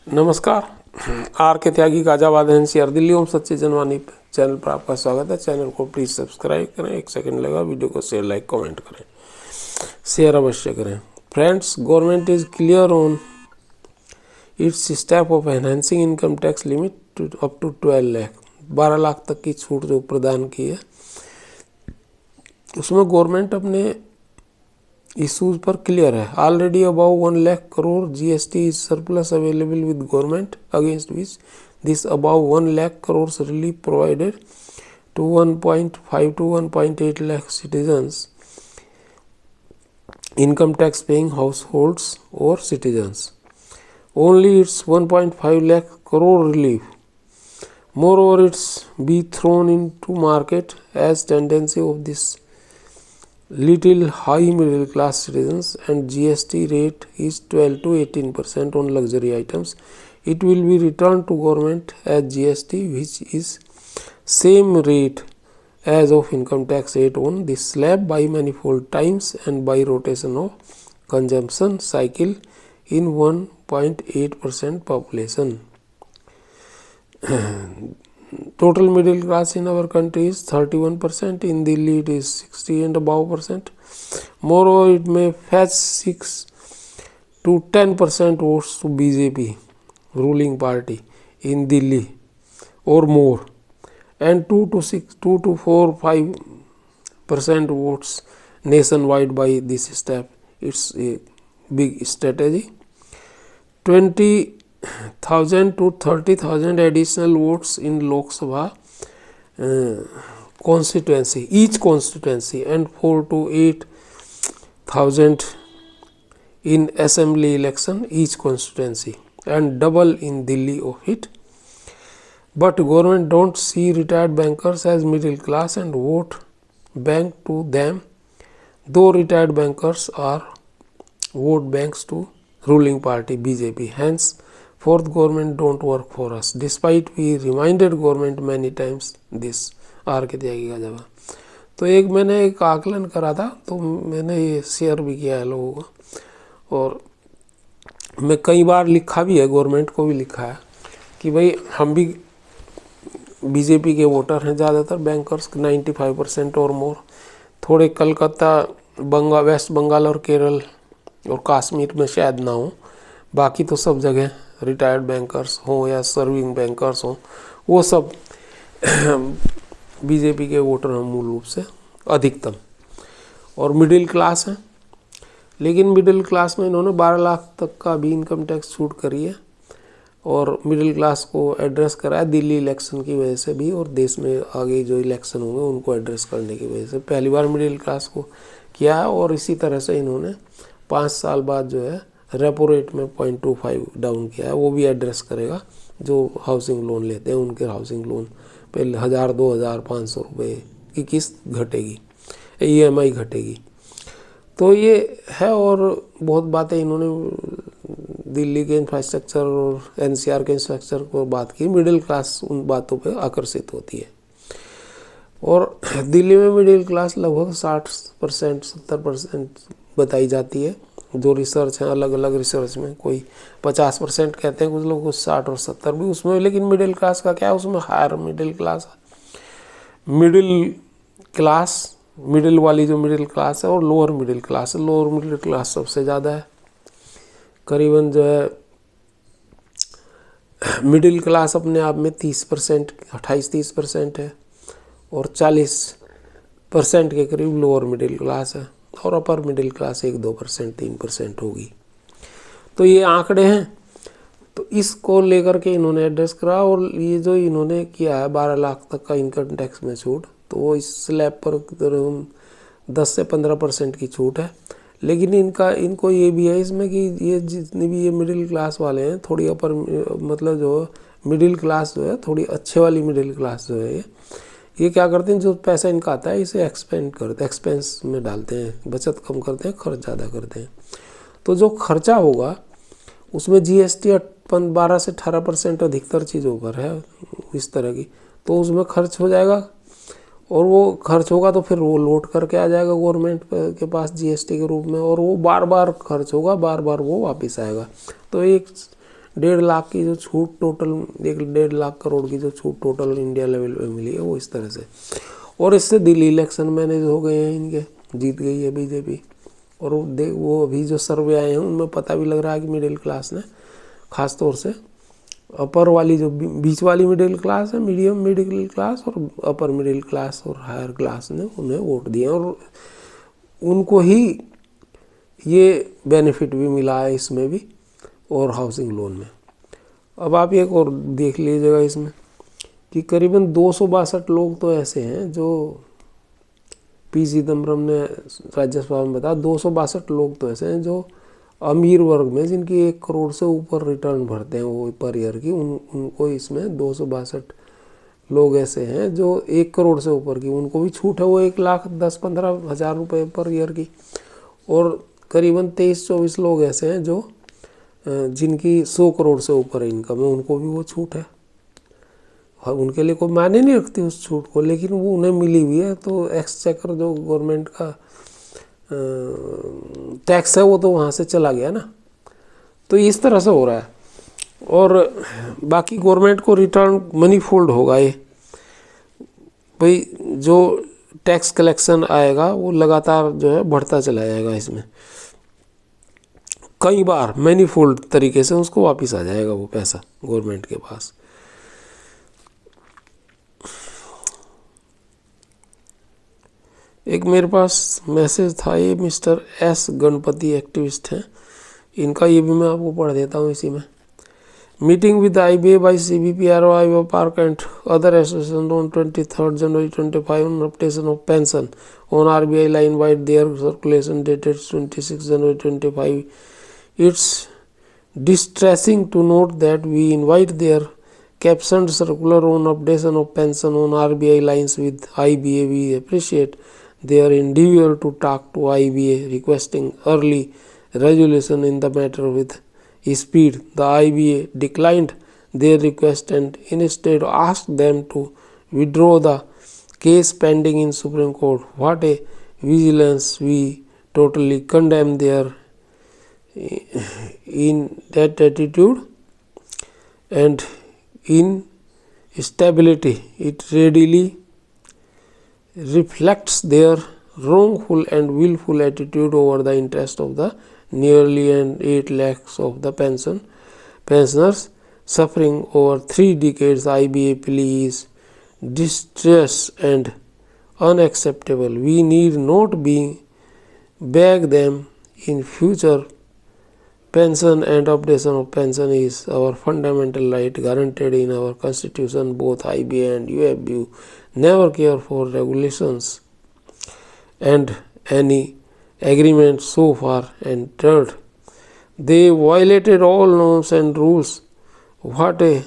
नमस्कार। Are K Tyagi गाजावाद NCR Delhi ओम सच्चे Janvani channel पर आपका स्वागत है। चैनल को प्लीज़ सब्सक्राइब करें, 1 सेकंड लगा, वीडियो को शेयर, लाइक, कमेंट करें, शेयर अवश्य करें। Friends, government is clear on its step of enhancing income tax limit up to 12 lakh. 12 lakh तक की छूट जो प्रदान की है, उसमें गवर्नमेंट अपने इशूज पर क्लियर है। Already about 1 lakh crore GST is surplus available with government against which this about 1 lakh crore relief provided to 1.5 to 1.8 lakh citizens, income tax paying households or citizens. Only it's 1.5 lakh crore relief. Moreover, it's be thrown into market as tendency of this little high middle class citizens, and GST rate is 12 to 18% on luxury items. It will be returned to government as GST, which is same rate as of income tax rate on this slab by manifold times and by rotation of consumption cycle in 1.8% population. Total middle class in our country is 31%. In Delhi it is 60 and above percent. Moreover, it may fetch 6 to 10% votes to BJP ruling party in Delhi or more, and 2 to 4, 5% votes nationwide by this step. It's a big strategy. 20,000 to 30,000 additional votes in Lok Sabha constituency, each constituency, and 4 to 8,000 in assembly election each constituency, and double in Delhi of it. But government don't see retired bankers as middle class and vote bank to them, though retired bankers are vote banks to ruling party BJP. Hence, fourth government don't work for us, despite we reminded government many times this. R K Tyagi का जवाब। तो मैंने एक आकलन करा था, तो मैंने ये शेयर भी किया है लोगों को, और मैं कई बार लिखा भी है, गवर्नमेंट को भी लिखा है कि भाई हम भी बीजेपी के वोटर हैं, ज़्यादातर बैंकर्स 95% और मोर। थोड़े कलकत्ता, वेस्ट बंगाल और केरल और कश्मीर में शायद ना हो, बाकी तो सब जगह रिटायर्ड बैंकर्स हों या सर्विंग बैंकर्स हों, वो सब बीजेपी के वोटर हैं मूल रूप से अधिकतम, और मिडिल क्लास हैं। लेकिन मिडिल क्लास में इन्होंने 12 लाख तक का भी इनकम टैक्स छूट करी है, और मिडिल क्लास को एड्रेस करा है दिल्ली इलेक्शन की वजह से भी, और देश में आगे जो इलेक्शन होंगे उनको एड्रेस करने की वजह से पहली बार मिडिल क्लास को किया है। और इसी तरह से इन्होंने 5 साल बाद जो है रेपो रेट में 0.25 डाउन किया है, वो भी एड्रेस करेगा। जो हाउसिंग लोन लेते हैं उनके हाउसिंग लोन पे 1000, 2000, 500 रुपये की किस्त घटेगी, EMI घटेगी। तो ये है, और बहुत बातें इन्होंने दिल्ली के इंफ्रास्ट्रक्चर और NCR के इंफ्रास्ट्रक्चर को बात की। मिडिल क्लास उन बातों पे आकर्षित होती है, और दिल्ली में मिडिल क्लास लगभग 60%, 70% बताई जाती है। जो रिसर्च है, अलग अलग रिसर्च में कोई 50% कहते हैं, कुछ लोग, कुछ 60 और 70 भी उसमें। लेकिन मिडिल क्लास का क्या है, उसमें हायर मिडिल क्लास, मिडिल वाली जो मिडिल क्लास है, और लोअर मिडिल क्लास है। लोअर मिडिल क्लास सबसे ज़्यादा है, करीबन जो है मिडिल क्लास अपने आप में 30%, 28-30% है, और 40% के करीब लोअर मिडिल क्लास है, और अपर मिडिल क्लास 1-2%, 3% होगी। तो ये आंकड़े हैं, तो इसको लेकर के इन्होंने एड्रेस करा। और ये जो इन्होंने किया है 12 लाख तक का इनकम टैक्स में छूट, तो वो इस स्लैब पर 10 से 15% की छूट है। लेकिन इनको ये भी है इसमें कि ये जितने भी ये मिडिल क्लास वाले हैं, थोड़ी अपर, मतलब जो मिडिल क्लास जो है, थोड़ी अच्छे वाली मिडिल क्लास जो है, ये क्या करते हैं, जो पैसा इनका आता है इसे एक्सपेंस में डालते हैं, बचत कम करते हैं, खर्च ज़्यादा करते हैं। तो जो खर्चा होगा उसमें GST 12 से 18% अधिकतर चीज़ों पर है इस तरह की, तो उसमें खर्च हो जाएगा, और वो खर्च होगा तो फिर वो लौट करके आ जाएगा गवर्नमेंट के पास GST के रूप में, और वो बार बार खर्च होगा, बार बार वो वापस आएगा। तो एक 1.5 लाख की जो छूट टोटल, 1.5 लाख करोड़ की जो छूट टोटल इंडिया लेवल पे मिली है वो इस तरह से। और इससे दिल्ली इलेक्शन मैनेज हो गए हैं इनके, जीत गई है बीजेपी। और वो अभी जो सर्वे आए हैं उनमें पता भी लग रहा है कि मिडिल क्लास ने, खास तौर से अपर वाली जो बीच वाली मिडिल क्लास है, मीडियम मिडिल क्लास और अपर मिडिल क्लास और हायर क्लास ने उन्हें वोट दिए और उनको ही ये बेनिफिट भी मिला है इसमें भी और हाउसिंग लोन में। अब आप एक और देख लीजिएगा इसमें कि करीबन 262 लोग तो ऐसे हैं जो पी चिदम्बरम ने राज्यसभा में बताया, 262 लोग तो ऐसे हैं जो अमीर वर्ग में, जिनकी 1 करोड़ से ऊपर रिटर्न भरते हैं वो पर ईयर की, उनको इसमें 262 लोग ऐसे हैं जो 1 करोड़ से ऊपर की, उनको भी छूट है वो 1,10-15 हज़ार रुपये पर ईयर की। और करीबन 23-24 लोग ऐसे हैं जो जिनकी 100 करोड़ से ऊपर इनकम है, उनको भी वो छूट है। उनके लिए कोई मायने नहीं रखती उस छूट को, लेकिन वो उन्हें मिली हुई है। तो एक्सचेकर जो गवर्नमेंट का टैक्स है वो तो वहाँ से चला गया ना। तो इस तरह से हो रहा है और बाकी गवर्नमेंट को रिटर्न मनी फोल्ड होगा। ये भाई जो टैक्स कलेक्शन आएगा वो लगातार जो है बढ़ता चला जाएगा, इसमें कई बार मनी फोल्ड तरीके से उसको वापस आ जाएगा वो पैसा गवर्नमेंट के पास। एक मेरे पास मैसेज था, ये मिस्टर एस गणपति एक्टिविस्ट हैं, इनका ये भी मैं आपको पढ़ देता हूँ इसी में। Meeting with IBA by CBPRO, IBA Park and other associations on 23rd January 25 on updation of pension on RBI line wide their circulation dated 26 January 25. It's distressing to note that we invite their captioned circular on updation of pension on RBI lines with IBA. We appreciate their endeavor to talk to IBA, requesting early resolution in the matter with speed. The IBA declined their request and instead asked them to withdraw the case pending in Supreme Court. What a vigilance! We totally condemn their in that attitude and instability. It readily reflects their wrongful and willful attitude over the interest of the nearly 8 lakhs of the pensioners suffering over 3 decades. IBA plea is distress and unacceptable. We need not beg them in future. Pension and updation of pension is our fundamental right guaranteed in our constitution. Both IBA and UFBU never care for regulations and any agreement so far entered. They violated all norms and rules. What a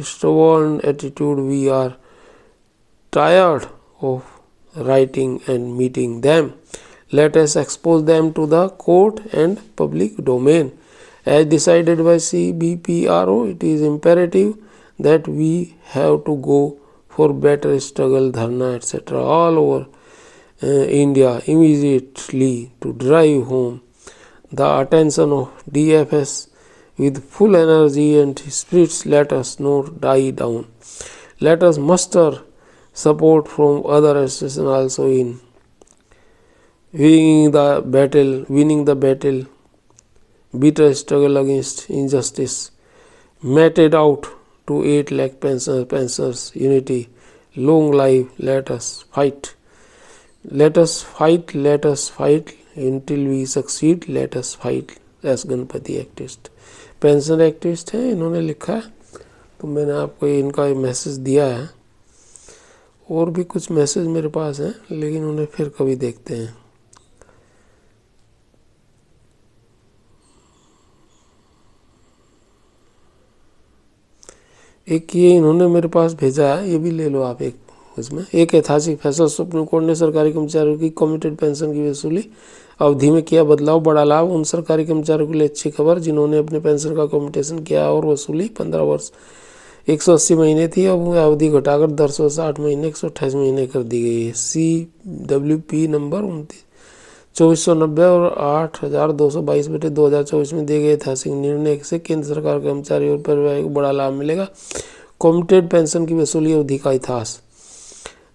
stubborn attitude! We are tired of writing and meeting them. Let us expose them to the court and public domain. As decided by CBPRO, it is imperative that we have to go for better struggle, dharna, etc. all over India immediately to drive home the attention of DFS with full energy and spirits. Let us not die down. Let us muster support from other associations also in winning the battle, bitter struggle against injustice, meted out to 8 lakh pensioners, unity, long life, let us fight. Let us fight until we succeed. Let us fight. S Ganpati activist, pension activist हैं, इन्होंने लिखा है। तो मैंने आपको इनका message दिया है। और भी कुछ मैसेज मेरे पास हैं, लेकिन उन्हें फिर कभी देखते हैं। एक ये इन्होंने मेरे पास भेजा है, ये भी ले लो आप। एक इसमें एक ऐतिहासिक फैसला, सुप्रीम कोर्ट ने सरकारी कर्मचारियों की कमिटेड पेंशन की वसूली अवधि में किया बदलाव, बड़ा लाभ उन सरकारी कर्मचारियों के लिए अच्छी खबर जिन्होंने अपने पेंशन का कम्यूटेशन किया और वसूली 15 वर्ष 180 महीने थी, अब अवधि घटाकर 10 वर्ष 8 महीने 128 महीने कर दी गई है। CWP नंबर 2490 और 8222/2024 में दिए गए ऐतिहासिक निर्णय से केंद्र सरकार कर्मचारी और परिवार को बड़ा लाभ मिलेगा। कॉम्यूटेड पेंशन की वसूली अवधि का इतिहास।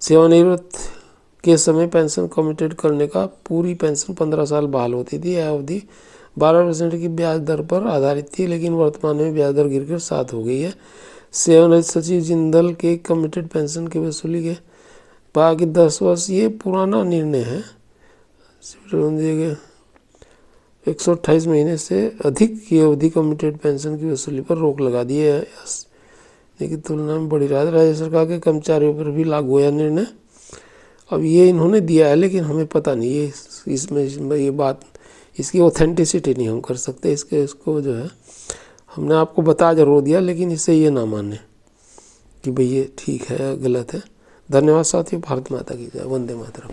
सेवानिवृत्त के समय पेंशन कम्यूटेट करने का पूरी पेंशन 15 साल बहाल होती थी। यह अवधि 12% की ब्याज दर पर आधारित थी, लेकिन वर्तमान में ब्याज दर गिरकर 7 हो गई है। सेवानिवृत्त सचिव जिंदल के कम्यूटेड पेंशन की वसूली के बाकी 10 वर्ष, ये पुराना निर्णय है। 128 महीने से अधिक की अवधि कम्यूटेड पेंशन की वसूली पर रोक लगा दी है। की तुलना में बड़ी राहत राज्य सरकार के कर्मचारियों पर भी लागू है निर्णय। अब ये इन्होंने दिया है, लेकिन हमें पता नहीं ये इसमें ये बात, इसकी ऑथेंटिसिटी नहीं हम कर सकते। इसको जो है हमने आपको बता जरूर दिया, लेकिन इससे ये ना माने कि भाई ये ठीक है या गलत है। धन्यवाद साथियों। भारत माता की जय। वंदे मातरम।